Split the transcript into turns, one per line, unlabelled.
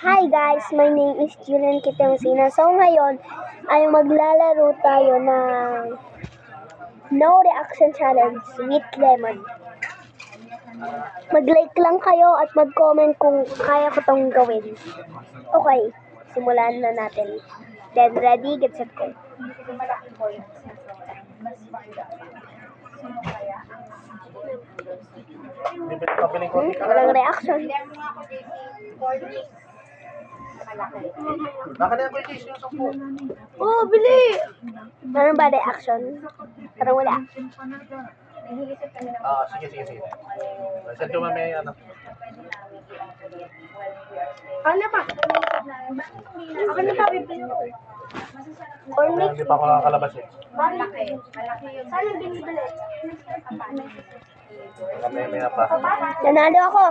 Hi guys, my name is Julian Kitensina. So ngayon ay maglalaro tayo ng No Reaction Challenge with Lemon. Mag-like lang kayo at mag-comment kung kaya ko tong gawin. Okay, simulan na natin. Then ready, get set, go. Walang reaction. Oh, bili! Meron ba reaction? Parang wala.
Sige. Send ko mamaya yan.
Ano pa? Ano pa bibili ko? Or
Hindi pa ako nakakalabas eh.
malaki yun. Saan yung binibili?
Mamaya pa.
Nanalo ako.